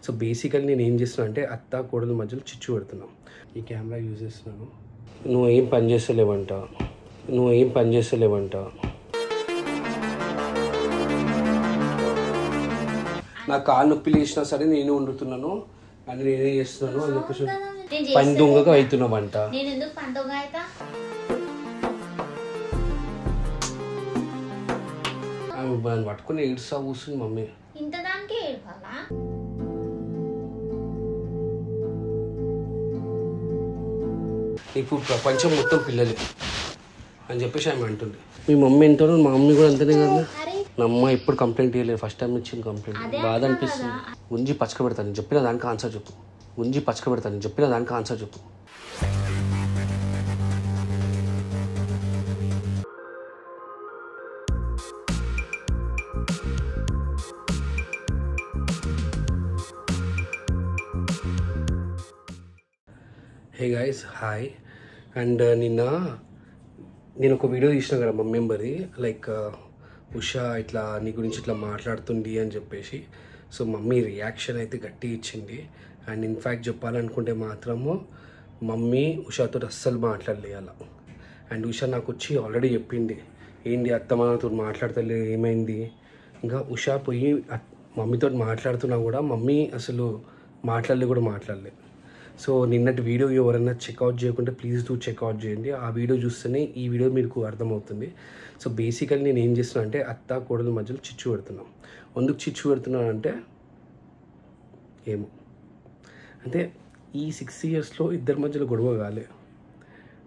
So basically నేను ఏం చేస్తున్నా అంటే అత్త కోడల మధ్యలో చిచ్చు పెడుతున్నాం. ఈ కెమెరా యూజ్ చేస్తున్నాను. నువ్వేం పని చేస్తలేవంట. నా కాలు నొప్పి లేచినా సరే నేనే వండుతున్నాను అని నేనే చేస్తున్నాను అని చెప్పేసి పని దొంగగా అవుతున్నావంట. పట్టుకుని ఏడుస్తా కూర్చుంది మమ్మీ. ఇప్పుడు ప్రపంచం మొత్తం పిల్లలే అని చెప్పేసి ఆమె అంటుంది. మీ మమ్మీ ఎంతనో మా మమ్మీ కూడా అంతనే కదా. నా అమ్మ ఎప్పుడు కంప్లైంట్ ఇవ్వలేదు, ఫస్ట్ టైం ఇచ్చింది కంప్లైంట్. బాధ అనిపిస్తుంది. ఉంచి పచ్చక పెడతాను నేను చెప్పిన దానికి ఆన్సర్ చెప్పు. Hey guys, hi. అండ్ నేను ఒక వీడియో తీసిన కదా మా మెంబర్ది, లైక్ ఉషా ఇట్లా నీ గురించి ఇట్లా మాట్లాడుతుంది అని చెప్పేసి. సో మమ్మీ రియాక్షన్ అయితే గట్టి ఇచ్చింది. అండ్ ఇన్ఫ్యాక్ట్ చెప్పాలనుకుంటే మాత్రము మమ్మీ ఉషాతో అస్సలు మాట్లాడలే అలా. అండ్ ఉషా నాకు వచ్చి ఆల్రెడీ చెప్పింది, ఏంటి అత్తమ్మతో మాట్లాడతలే, ఏమైంది. ఇంకా ఉషా పోయి మమ్మీతో మాట్లాడుతున్నా కూడా మమ్మీ అసలు మాట్లాడలే. సో నిన్నటి వీడియో ఎవరైనా చెక్అవుట్ చేయకుంటే ప్లీజ్ డూ చెక్అవుట్ చేయండి. ఆ వీడియో చూస్తేనే ఈ వీడియో మీకు అర్థమవుతుంది. సో బేసికల్లీ నేను ఏం చేస్తున్నా అంటే అత్త కోడల మధ్యలో చిచ్చు పెడుతున్నాం. ఎందుకు చిచ్చు పెడుతున్నాను అంటే ఏమో అంటే ఈ 6 yearsలో ఇద్దరి మధ్యలో గొడవ కాలే.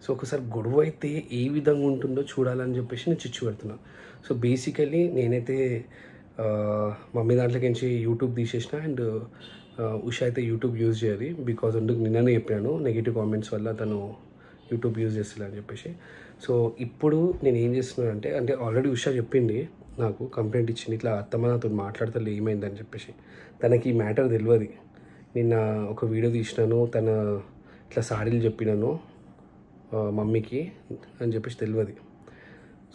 సో ఒకసారి గొడవ అయితే ఏ విధంగా ఉంటుందో చూడాలని చెప్పేసి నేను చిచ్చు పెడుతున్నాను. సో బేసికల్లీ నేనైతే మమ్మీ దాంట్లోకి నుంచి యూట్యూబ్ తీసేసిన. అండ్ ఉషా అయితే యూట్యూబ్ యూజ్ చేయాలి, బికాజ్ అందుకు నిన్ననే చెప్పాను నెగిటివ్ కామెంట్స్ వల్ల తను యూట్యూబ్ యూజ్ చేస్తుంది అని చెప్పేసి. సో ఇప్పుడు నేను ఏం చేస్తున్నాను అంటే ఆల్రెడీ ఉషా చెప్పింది, నాకు కంప్లైంట్ ఇచ్చింది, ఇట్లా అత్తమ్మ నాతో మాట్లాడతలే ఏమైందని చెప్పేసి. తనకి ఈ మ్యాటర్ తెలియదు. నిన్న ఒక వీడియో తీసినాను, తన ఇట్లా సాడీలు చెప్పినాను మమ్మీకి అని చెప్పేసి తెలియదు.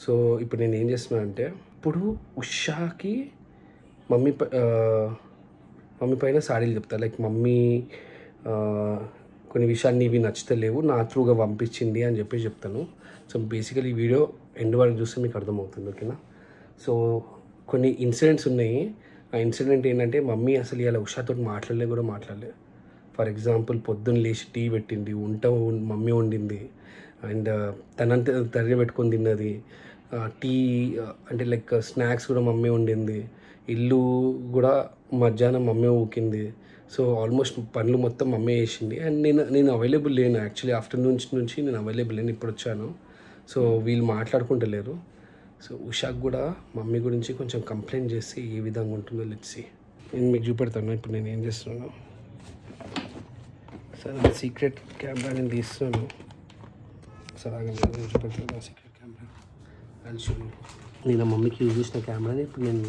సో ఇప్పుడు నేను ఏం చేస్తున్నాను అంటే ఇప్పుడు ఉషాకి మమ్మీ పైన సాడీలు చెప్తా. లైక్ మమ్మీ కొన్ని విషయాన్ని ఇవి నచ్చుతలేవు, నా త్రూగా పంపించింది అని చెప్పేసి చెప్తాను. సో బేసికలీ ఈ వీడియో ఎండ్ వరకు చూస్తే మీకు అర్థమవుతుంది, ఓకేనా. సో కొన్ని ఇన్సిడెంట్స్ ఉన్నాయి. ఆ ఇన్సిడెంట్ ఏంటంటే మమ్మీ అసలు ఇలా ఉషాతో మాట్లాడలే. ఫర్ ఎగ్జాంపుల్ పొద్దున్న లేచి టీ పెట్టింది, మమ్మీ వండింది. అండ్ తనంత తరిగి పెట్టుకొని తిన్నది. టీ అంటే లైక్ స్నాక్స్ కూడా మమ్మీ వండింది. ఇల్లు కూడా మధ్యాహ్నం మమ్మీ ఊకింది. సో ఆల్మోస్ట్ పనులు మొత్తం మమ్మీ చేసింది. అండ్ నేను అవైలబుల్ లేను, యాక్చువల్లీ ఆఫ్టర్నూన్ నుంచి నేను అవైలబుల్ లేను, ఇప్పుడు వచ్చాను. సో వీళ్ళు మాట్లాడుకుంటలేరు. సో ఉషాకు కూడా మమ్మీ గురించి కొంచెం కంప్లైంట్ చేస్తే ఏ విధంగా ఉంటుందో లెట్స్. నేను మీకు చూపెడతాను ఇప్పుడు నేను ఏం చేస్తున్నాను. సార్ సీక్రెట్ కెమెరా నేను తీస్తున్నాను. సార్ నేను చూపెడతాను సీక్రెట్ కెమెరా. నేను మమ్మీకి యూజ్ చేసిన కెమెరాని ఇప్పుడు నేను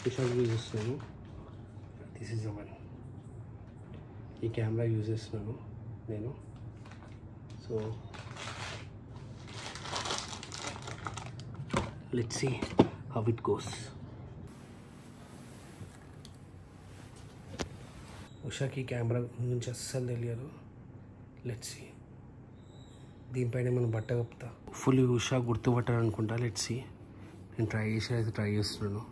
ఉషాకి యూజ్ చేస్తున్నాను. This is one. ఈ కెమెరా యూజ్ చేస్తున్నాను నేను. So let's see how it goes. ఉషాకి కెమెరా గురించి అస్సలు తెలియదు. Let's see. దీనిపైన మనం బట్ట కప్పుతా. ఫుల్ ఉషా గుర్తుపట్టాలనుకుంటా. Let's see. నేను ట్రై చేస్తున్నాను.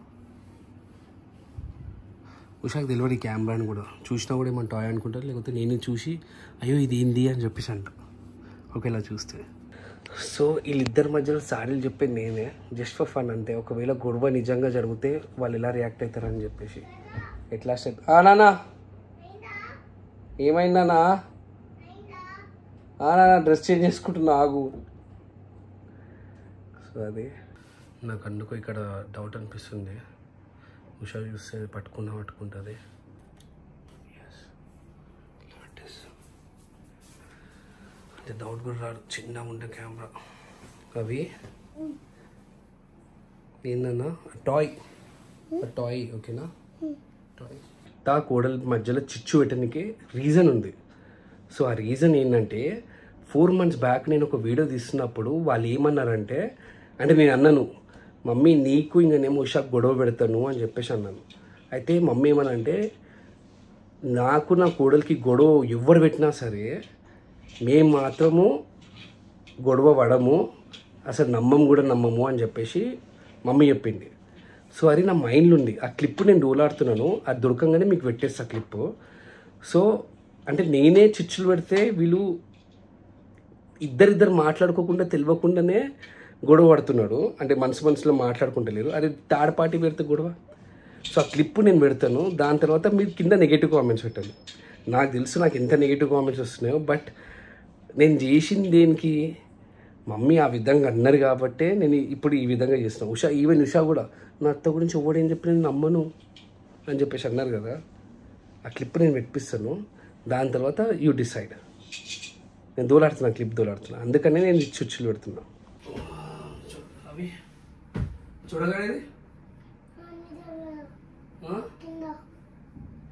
ఉషాకి తెలియదు ఈ కెమెరాని కూడా. చూసినా కూడా ఏమన్నా టాయ్ అనుకుంటారు, లేకపోతే నేను చూసి అయ్యో ఇది ఏంది అని చెప్పేసి అంట ఒకేలా చూస్తే. సో వీళ్ళిద్దరి మధ్యలో సాడీలు చెప్పేది నేనే, జస్ట్ ఫర్ ఫన్ అంతే. ఒకవేళ గొడవ నిజంగా జరిగితే వాళ్ళు ఎలా రియాక్ట్ అవుతారని చెప్పేసి. ఎట్లా స్టెప్ నానా ఏమైందా నానా డ్రెస్ చేంజ్ చేసుకుంటున్నా ఆగు. సో అది నాకు అందుకు ఇక్కడ డౌట్ అనిపిస్తుంది. ఉషా చూస్తే పట్టుకుంటుంది. అంటే డౌట్ కూడా రాదు, చిన్నగా ఉండే కెమెరా. అవి ఏందన్నా టాయ్ ఓకేనా. టాయ్ కోడల మధ్యలో చిచ్చు పెట్టడానికి రీజన్ ఉంది. సో ఆ రీజన్ ఏంటంటే 4 months బ్యాక్ నేను ఒక వీడియో తీస్తున్నప్పుడు వాళ్ళు ఏమన్నారంటే, అంటే నేను అన్నాను మమ్మీ నీకు ఇంకా నేను ఉషాకు గొడవ పెడతాను అని చెప్పేసి అన్నాను. అయితే మమ్మీ ఏమనంటే నాకు నా కోడలికి గొడవ ఎవరు పెట్టినా సరే మేము మాత్రము గొడవ పడము, అసలు నమ్మము అని చెప్పేసి మమ్మీ చెప్పింది. సో అది నా మైండ్లో ఉంది. ఆ క్లిప్ నేను డోలాడుతున్నాను, అది దొరకంగానే మీకు పెట్టేస్తా క్లిప్పు. సో అంటే నేనే చిచ్చులు పెడితే వీళ్ళు ఇద్దరిద్దరు మాట్లాడుకోకుండా తెలియకుండానే గొడవ పడుతున్నాడు. అంటే మనసులో మాట్లాడుకుంటలేరు. అది థర్డ్ పార్టీ పెడితే గొడవ. సో ఆ క్లిప్ నేను పెడతాను, దాని తర్వాత మీరు కింద నెగిటివ్ కామెంట్స్ పెట్టండి. నాకు తెలుసు నాకు ఎంత నెగిటివ్ కామెంట్స్ వస్తున్నాయో, బట్ నేను చేసింది దేనికి, మమ్మీ ఆ విధంగా అన్నారు కాబట్టే నేను ఇప్పుడు ఈ విధంగా చేస్తున్నాను. ఈవెన్ ఉషా కూడా నా అత్త గురించి ఎవడేం చెప్పి నేను నమ్మను అని చెప్పేసి అన్నారు కదా. ఆ క్లిప్ నేను పెట్టిస్తాను, దాని తర్వాత యూ డిసైడ్. నేను క్లిప్ దోలాడుతున్నా, అందుకనే నేను చుచ్చులు పెడుతున్నా. అవి చూడగలది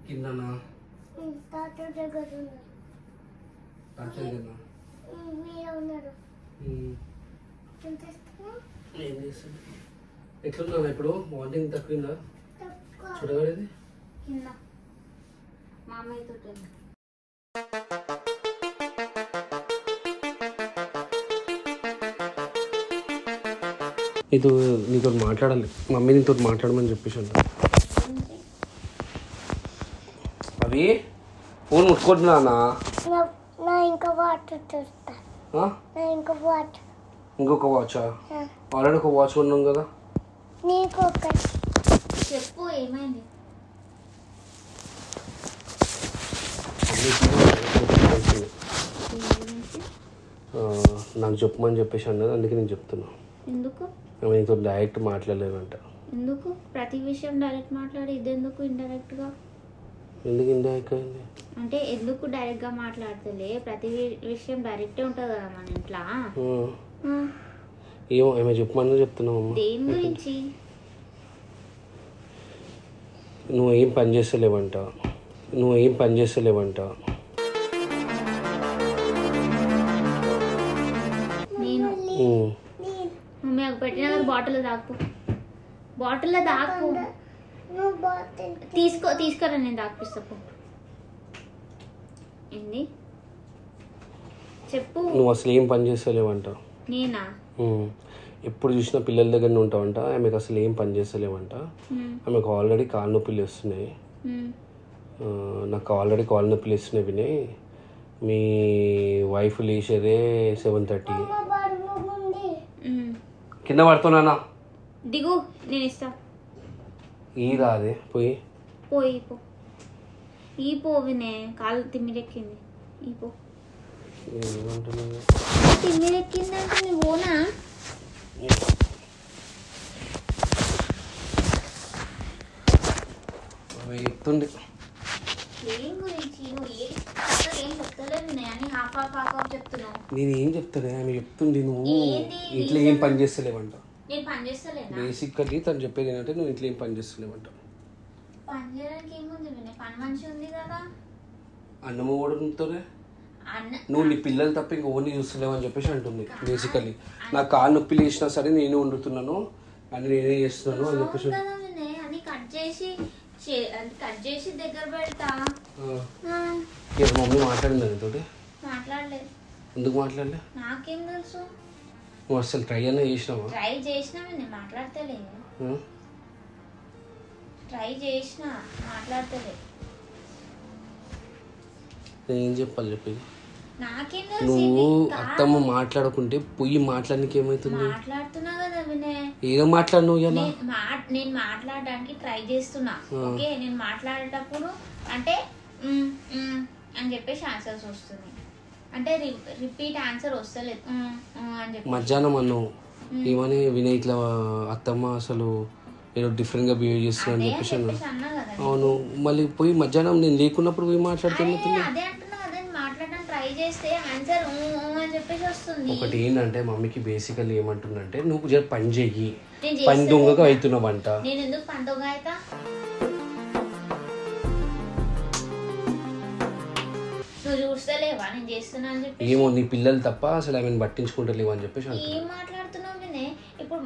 కిందనా ఏం చేస్తాను. ఎట్లున్నా ఇప్పుడు మార్నింగ్ తక్కువ చూడగలది నీతో మాట్లాడాలి, మమ్మీ నీతో మాట్లాడమని చెప్పేసి అంట. అవి ఫోన్ ముట్టుకుంటున్నా ఇంకొక వాచా? ఆల్రెడీ ఒక వాచ్ కొన్నాం కదా. చెప్పు ఏమైంది. నాకు చెప్పమని చెప్పేసి అన్నది, అందుకే నేను చెప్తున్నా. ఎందుకు నీతో డైరెక్ట్ మాట్లాడలేదంట. ఎందుకు ప్రతి విషయం డైరెక్ట్ మాట్లాడి ఇది ఎందుకు ఇండైరెక్ట్గా? ఎందుకు ఇండైరెక్ట్ అయింది అంటే ఎందుకు డైరెక్ట్గా మాట్లాడతలే? ప్రతి విషయం డైరెక్టే ఉంటుంది కదా మన ఇంట్లో. ఏమో ఏమో చెప్పమని చెప్తున్నావు. దేని గురించి? నువ్వు ఏం పని చేస్తలేవంట. నేను మమ్మీ ఒక పెట్టిన బాటిల్లో దాకు తీసుకోరా నేను దాపిస్తా. ఏంది చెప్పు. నువ్వు అసలు ఏం పని చేస్తలేవంట. నేనా? ఎప్పుడు చూసినా పిల్లల దగ్గరనే ఉంటావంట. ఆమెకు అసలు ఏం పని చేస్తలేవంట. ఆమెకు ఆల్రెడీ కాళ్ళ నొప్పులు వేస్తున్నాయి. నాకు ఆల్రెడీ కాళ్ళ నొప్పులు వేస్తున్నాయి వినయ్. మీ వైఫ్ లేచేదే 7:30. కింద పడుతున్నానా? దిగు నేను ఇస్తా. ఈ రాదే పోయి వినే కాళ్ళు తిమ్మిరెక్కింది. తిమ్మిరెక్కిందంటే నీ పోనా? చెప్తుండే ఏం గురించి ఏం చెప్తలేదు అని హాఫ్ చెప్తున్నావు. నేను ఏం చెప్తానే ఆమె చెప్తుండే. నువ్వు ఇంట్లో ఏం పని చేస్తలేవంట. నేను పని చేస్తలేనా? బేసిక్లీ తను చెప్పేది ఏంటంటే నువ్వు ఇంట్లో ఏం పని చేస్తలేవంట. పని చేయడానికి ఏముంది, పని మంచి ఉంది కదా. అన్నము కూడా నువ్వు నీ పిల్లలు తప్ప ఇంక ఓన్లీ చూస్తలేవు అని చెప్పేసి అంటుంది. బేసికలీ నాకు కాళ్ళు నొప్పి లేచినా సరే నేనే వండుతున్నాను అని నేనే చేస్తున్నాను అని చెప్పేసి అని కట్ చేసి దగ్గర పెడతా. మమ్మీ మాట్లాడింది నీతోటి? మాట్లాడలేదు. ఎందుకు మాట్లాడలే? నాకేం తెలుసు. నువ్వు అసలు ట్రై అయినా చేసినావా? ట్రై చేసినా నేను మాట్లాడతలేదు. నేను ఏం చెప్పాలి చెప్పి? నాకేం నువ్వు అత్తమ్మ మాట్లాడుకుంటే పొయ్యి మాట్లాడడానికి ఏమవుతుంది? మాట్లాడుతున్నా కదా వినయ్. ఏదో మాట్లాడినావు ఇలా. నేను మాట్లాడడానికి ట్రై చేస్తున్నా. ఓకే నేను మాట్లాడేటప్పుడు అంటే అని చెప్పేసి ఆన్సర్స్ వస్తుంది. అంటే రిపీట్ ఆన్సర్ వస్తలేదు అని చెప్పి. మధ్యాహ్నం అన్నావు ఏమని వినయ్ ఇట్లా అత్తమ్మ అసలు ఏదో డిఫరెంట్గా బిహేవ్ చేస్తున్నా అని చెప్పేసి అన్నా కదా. అవును మళ్ళీ పోయి మధ్యాహ్నం నేను లేకున్నప్పుడు పోయి మాట్లాడితే అదే అంటున్నా. అదే మాట్లాడడానికి ట్రై చేస్తే ఆన్సర్ అని చెప్పేసి వస్తుంది. ఒకటి ఏంటంటే మమ్మీకి బేసికల్లీ ఏమంటుందంటే నువ్వు జర పని చెయ్యి, పని దొంగగా అవుతున్నావంట. నేను ఎందుకు పని దొంగ అవుతా? నువ్వు చూస్తలేవా నేను చేస్తున్నా అని చెప్పి? ఏమో నీ పిల్లలు తప్ప అసలు ఆమెను పట్టించుకుంటలేవు అని చెప్పేసి ఏం మాట్లాడుతున్నావు వినే? ఇప్పుడు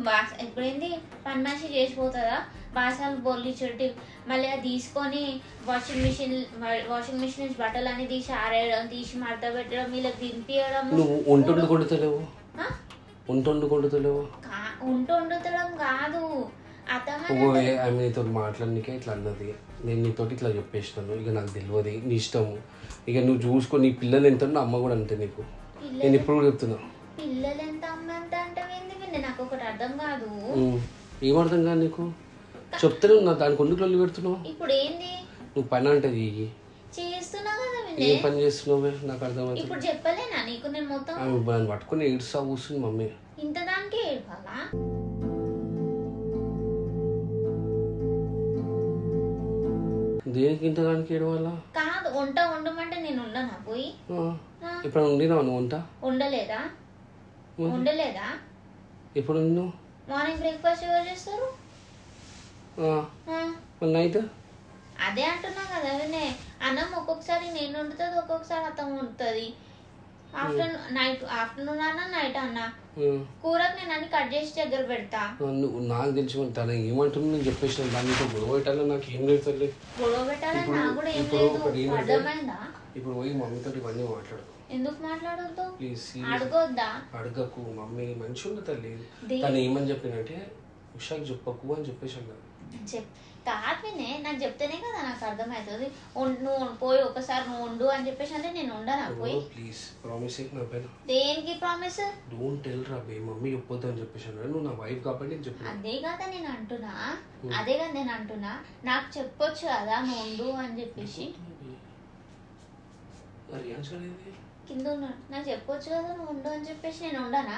ఎప్పుడైంది పని మనిషి చేసిపోతుందా, బాసాలు బొల్లి చుట్టి మళ్ళీ అది తీసుకొని వాషింగ్ మిషన్ నుంచి బట్టలు అన్ని తీసి ఆరేయడం, తీసి మడత పెట్టడం, వీళ్ళకి దింపియడం. నువ్వు వంట వండుకుంటులేవు, వంట వండుతడం కాదు ఆమె నీతో మాట్లాడనికే ఇట్లా అన్నది. నేను నీతోటి ఇట్లా చెప్పేసినాను, ఇక నాకు తెలియదు, నీ ఇష్టము, ఇక నువ్వు చూసుకో. నీ పిల్లలు ఎంత నా అమ్మ కూడా అంతే నీకు. నేను ఇప్పుడు కూడా చెప్తున్నా, పిల్లలు ఎంత అమ్మ ఎంత అంటే నాకు ఒకటి అర్థం కాదు. ఏం అర్థం కాదు నీకు? చెప్తానే ఉన్నా, దానికి ఎందుకు లొల్లి పెడుతున్నావు? ఇప్పుడు ఏంది నువ్వు పని అంటే చేస్తున్నా కదా, ఏం పని చేస్తున్నావు నాకు అర్థం. ఇప్పుడు చెప్పలేనా నీకు? నేను మొత్తం నన్ను పట్టుకుని ఏడుస్తా కూర్చుంది మమ్మీ. ఇంత దానికి ఏడవాలా? దేనికి ఇంత దానికి ఏడవాలా? కాదు, వంట వండమంటే నేను ఉండనా పోయి? ఇప్పుడు వండినావు నువ్వు? వంట ఉండలేదా? ఇప్పుడు నువ్వు మార్నింగ్ బ్రేక్ఫాస్ట్ ఎవరు చేస్తారు? నైట్ అదే అంటున్నా కదా, అన్నం ఒక్కొక్కసారి నేను వండుతుంది, ఒక్కొక్కసారి అత్తం వండుతుంది. ఆఫ్టర్నూన్ అన్నా నైట్ అన్నా కూరకు నేను అన్ని కట్ చేసి దగ్గర పెడతా. నాకు తెలిసి తను ఏమంటున్నా నేను చెప్పేసిన దాన్ని గొడవ పెట్టాలో నాకు ఏం లేదు. గొడవ పెట్టాలని నాకు కూడా ఏం లేదు, అర్థమైందా? ఇప్పుడు పోయి మమ్మీతో ఇవన్నీ మాట్లాడు. ఎందుకు మాట్లాడొద్దు? ప్లీజ్ అడగొద్దా? అడగకు. మమ్మీ మంచి ఉంది తల్లి. తను ఏమని చెప్పినంటే ఉషాకి చెప్పకు అని చెప్పేసి అన్నాను. కాదునే, నాకు చెప్తేనే కదా నాకు అర్థమవుతుంది. నువ్వు పోయి ఒకసారి నువ్వు వండు అని చెప్పేసి అంటే నేను ఉండనా పోయి? ప్లీజ్ ప్రామిస్ నా పైన. దేనికి ప్రామిస్? డోంట్ టెల్ రా బే, మమ్మీ చెప్పొద్దు అని చెప్పేసి అన్నాడు. నువ్వు నా వైఫ్ కాబట్టి నేను చెప్పాను. అదే కదా నేను అంటున్నా, నాకు చెప్పొచ్చు కదా నువ్వు వండు అని చెప్పేసి. కింద ఉన్నాడు, నాకు చెప్పొచ్చు కదా నువ్వు వండు అని చెప్పేసి నేను ఉండనా?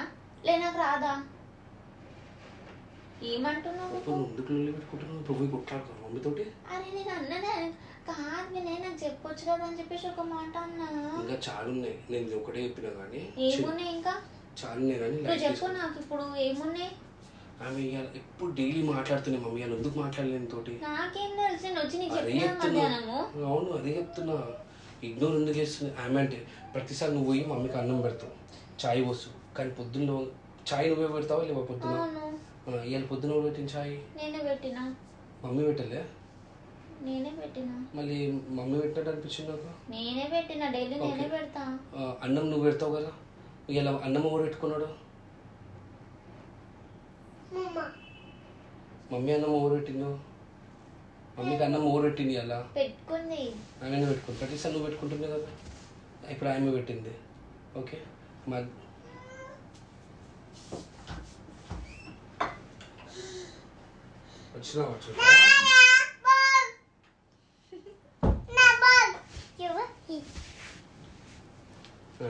నాకు రాదా? ఏమంటున్నావు? అరే నేను అన్ననే కాదు, నాకు చెప్పొచ్చు కదా అని చెప్పేసి ఒక మాట అన్నా. ఇంకా చాలా ఉన్నాయి, నేను ఒకటే చెప్పినా కానీ. ఏమున్నాయి ఇంకా? చాలా ఉన్నాయి కానీ నువ్వు చెప్పు నాకు ఇప్పుడు ఏమున్నాయి. ఆమె ఎప్పుడు డైలీ మాట్లాడుతున్నాయి మమ్మీ, అని ఎందుకు మాట్లాడలేదు తోటి? నాకేం తెలుసు, నేను వచ్చి నీకు చెప్పినా మధ్యాహ్నము. అవును అదే చెప్తున్నా, ఇగ్నోర్ ఎందుకు చేస్తుంది ఆమె అంటే. ప్రతిసారి నువ్వు పోయి మమ్మీకి అన్నం పెడతావు, చాయ్ పోస్తావు, కానీ పొద్దున్న చాయ్ నువ్వే పెడతావా లేవా? పొద్దున ఇవాళ పొద్దున పెట్టిన చాయ్ నేనే పెట్టినా. మమ్మీ పెట్టలే? నేనే పెట్టినా. మళ్ళీ మమ్మీ పెట్టినట్టు అనిపించింది నాకు. నేనే పెట్టినా, డైలీ నేనే పెడతా. అన్నం నువ్వు పెడతావు కదా, ఇలా అన్నం ఎవరు పెట్టుకున్నాడు? మమ్మీ అన్నం ఎవరు పెట్టిండు? మమ్మీకి అన్నం ఎవరు పెట్టింది? అలా పెట్టుకుంది, ఆమె పెట్టుకుంది. ప్రతిసారి నువ్వు పెట్టుకుంటుంది కదా, ఇప్పుడు ఆమె పెట్టింది. ఓకే మా వచ్చినా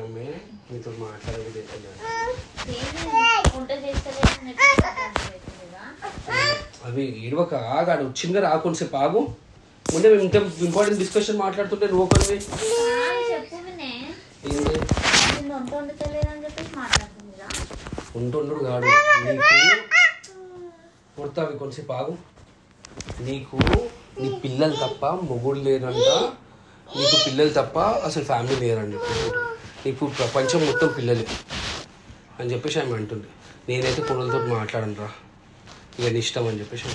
ఆమె మీతో మాట్లాడేది అవి ఏడవక ఆగాడు వచ్చిందిగా రా, కొంచెంసేపు ఆగు. ముందే మేము ఇంత ఇంపార్టెంట్ డిస్కషన్ మాట్లాడుతుంటే నువ్వు ఒకరివి ఉంటుండు కాడు. నీకు కొడతావి, కొంచెంసేపు ఆగు. నీకు నీ పిల్లలు తప్ప మొగుడు లేరంట, నీకు పిల్లలు తప్ప అసలు ఫ్యామిలీ లేరండి. నీకు ప్రపంచం మొత్తం పిల్లలే అని చెప్పేసి ఆమె అంటుంది. నేనైతే కొడులతో మాట్లాడను రా, ఇక నీ ఇష్టం అని చెప్పేసి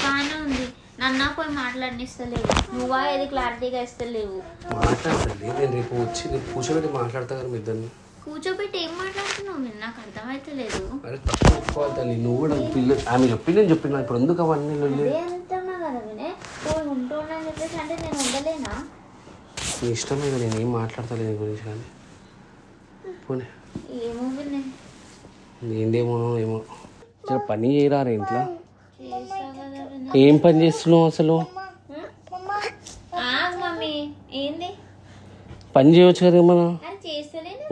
బాగానే ఉంది. నన్ను పోయి మాట్లాడినిస్తలేవు, నువ్వా ఏది క్లారిటీగా ఇస్తలేవు. మాట్లాడతాను నేను రేపు వచ్చి రేపు కూర్చోబెట్టి మాట్లాడతా కదా మీ ఇద్దరిని. కూర్చోబెట్టి ఏం మాట్లాడుతున్నావు మీరు? నాకు అర్థమైతే లేదు. అరే తక్కువ తల్లి, నువ్వు కూడా పిల్లలు ఆమె చెప్పి నేను చెప్పిన ఇప్పుడు ఎందుకు అవన్నీ అంటున్నా కదా వినే, పోయి ఉంటుండని చెప్పేసి అంటే నేను ఉండలేనా? నీ ఇష్టమే కదా, నేను ఏం మాట్లాడతా నీ గురించి. కానీ పోనీ ఏమో వినే, ఏందేమో ఏమో పని చేయరా ఇంట్లో. ఏం పని చేస్తున్నావు అసలు? మమ్మీ ఏంది పని చేయవచ్చు కదా మనం.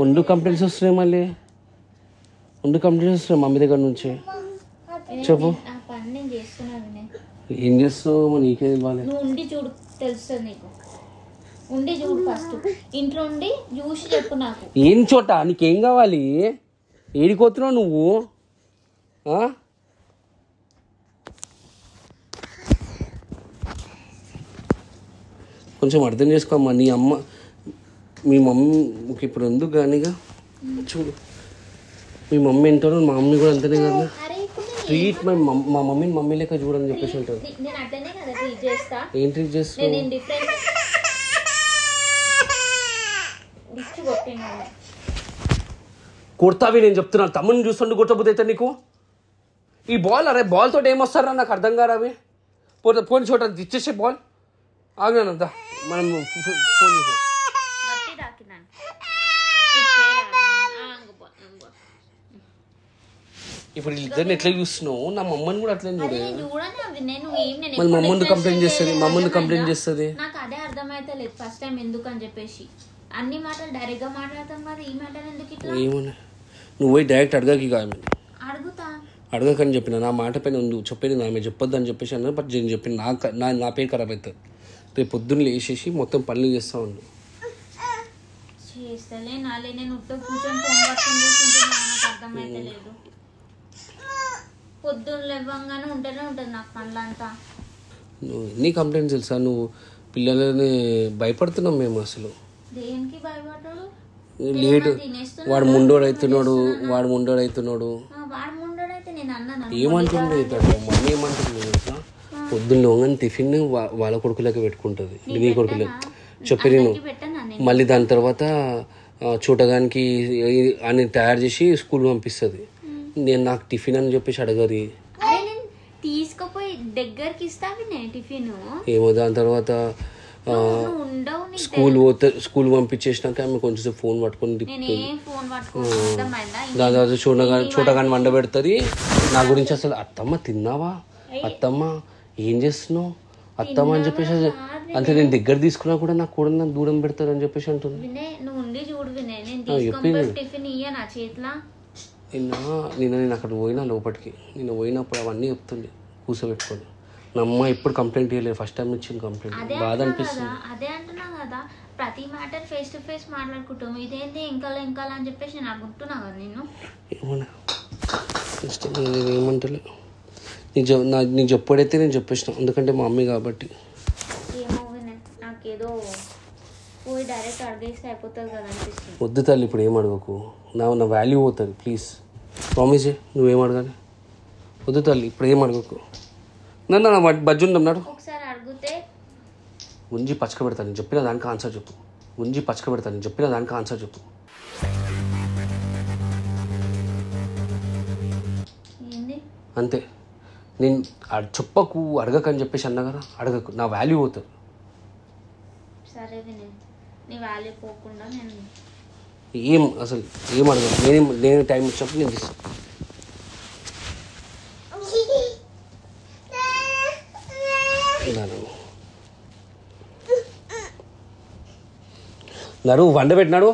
ఉండు కంప్లైంట్స్ వస్తున్నాయి, మళ్ళీ ఉండు కంప్లైంట్స్ వస్తున్నాయి మమ్మీ దగ్గర నుంచి. చెప్పు ఏం చేస్తున్నావు? నీకే ఇవ్వాలి. నువ్వు ఉండి చూడు, తెలుస్తుంది నీకు. ఉండి చూడు, ఫస్ట్ ఇంట్లో ఉండి చూసి చెప్పు నాకు. ఏం చోట నీకేం కావాలి? ఏడిపోతున్నావు నువ్వు? కొంచెం అర్థం చేసుకోమ్మా. నీ అమ్మ మీ మమ్మీకి ఇప్పుడు ఎందుకు కానీగా చూడు, మీ మమ్మీ ఎంతో మా మమ్మీ కూడా అంతేనే కదా. అరే ఇప్పుడు ట్రీట్ మా మమ్మీ లెక్క చూడని చెప్పేసి ఉంటారు. నేను అట్లనే కదా ట్రీట్ చేస్తా. ఏం ట్రీట్ చేస్తావు? నేను డిఫరెంట్ కొడతావి నేను చెప్తున్నాను. తమ్ముని చూస్తుండే కొట్టబోతే అయితే నీకు ఈ బాల్ అరే బాల్ తోటి ఏమొస్తారా నాకు అర్థం కాదు. అవి పోనీ చోట ఇచ్చేసే బాల్ ఆగినంత మనం ఫోన్ చేసాం. ఇప్పుడు వీళ్ళిద్దరిని ఎట్లా చూస్తున్నావు? నా మమ్మల్ని కూడా అట్లనే చూడే. మళ్ళీ మమ్మల్ని కంప్లైంట్ చేస్తుంది. నాకు అదే అర్థమైతే లేదు ఫస్ట్ టైం ఎందుకు అని చెప్పేసి. అన్ని మాటలు డైరెక్ట్ గా మాట్లాడతాం కదా, ఈ మాటలు ఎందుకు ఇట్లా? ఏమన్నా నువ్వు పోయి డైరెక్ట్ అడగకి కాదు. అడుగుతా అడగకని చెప్పిన నా మాట పైన నువ్వు చెప్పేది ఆమె చెప్పొద్దు అని చెప్పేసి అన్నారు. బట్ నేను చెప్పిన నా పేరు ఖరాబ్ అవుతుంది. రేపు పొద్దున్న లేచేసి మొత్తం పనులు చేస్తూ ఉండు. చేస్తలే నాలే నేను కూర్చొని ఫోన్ పట్టుకొని కూర్చుంటున్నా. నాకు అర్థమైతే లేదు. పొద్దున్న లేవగానే ఉంటేనే ఉంటుంది నాకు పనులంతా. నువ్వు ఎన్ని కంప్లైంట్స్ తెలుసా? నువ్వు పిల్లలని భయపడుతున్నాం మేము అసలు. దేనికి భయపడ్డాడు? లేటు వాడు ముండోడు అవుతున్నాడు. వాడు ముండోడైతే నేను అన్నాను. ఏమంటుండే మమ్మీ ఏమంటుంది తెలుసా? పొద్దున్న కానీ టిఫిన్ వాళ్ళ కొడుకులకి పెట్టుకుంటుంది. నీ కొడుకులకి చెప్పి నేను మళ్ళీ దాని తర్వాత చూడగానికి అని తయారు చేసి స్కూల్ పంపిస్తుంది. నేను నాకు టిఫిన్ అని చెప్పేసి అడగరు. తీసుకుపోయి దగ్గరికి ఇస్తావి టిఫిన్ ఏమో. దాని తర్వాత స్కూల్ పంపించేసినాక ఆమె కొంచెం ఫోన్ పట్టుకొని దాని తర్వాత చూడగాని వండ పెడుతుంది. నా గురించి అసలు అత్తమ్మ తిన్నావా, అత్తమ్మ ఏం చేస్తున్నావు, అత్తమ్మ అని చెప్పేసి అంటే నేను దగ్గర తీసుకున్నా కూడా నాకు కూడా నాకు దూరం పెడతారు అని చెప్పేసి అంటుంది. నిన్న నేను అక్కడ పోయినా లోపలికి. నిన్న పోయినప్పుడు అవన్నీ చెప్తుంది కూర్చోబెట్టుకొని. నా అమ్మ ఎప్పుడు కంప్లైంట్ చేయలేదు. ఫస్ట్ టైం ఇచ్చింది కంప్లైంట్. బాధ అనిపిస్తుంది. అదే అంటున్నా కదా, ప్రతి మ్యాటర్ ఫేస్ టు ఫేస్ మాట్లాడుకుంటాం. ఇదేంటి ఇంకా అని చెప్పేసి నేను అనుకుంటున్నా కదా. నేను ఏమంటలే నీకు చెప్పడైతే నేను చెప్పేసిన, ఎందుకంటే మా మమ్మీ కాబట్టి. ఏమో నాకేదో పోయి డైరెక్ట్ అడిగేస్తే అయిపోతుంది కదా అనిపిస్తుంది. వద్దు తల్లి ఇప్పుడు ఏం అడగకు. నా వాల్యూ పోతుంది. ప్లీజ్ ప్రామిస్ నువ్వేం అడగాలి. వద్దు తల్లి ఇప్పుడు ఏం అడగకు. నన్ను బజ్జు ఉందాం నాడు. ఒకసారి అడిగితే ఉంచి పచ్చక పెడతాను. నేను చెప్పిన దానికి ఆన్సర్ చెప్పు. ఉంచి పచ్చక పెడతాను. నేను చెప్పిన దానికి ఆన్సర్ చెప్పు. అంతే. నేను చెప్పకు అడగకని చెప్పేసి అన్నా కదా. అడగకు, నా వాల్యూ పోతుంది. సరే నీ వాల్యూ పోకుండా నేను ఏం అసలు ఏం అడగను. నేను టైం వచ్చినప్పుడు నేను తీస్తాను. నడు వండ పెట్టినాడు.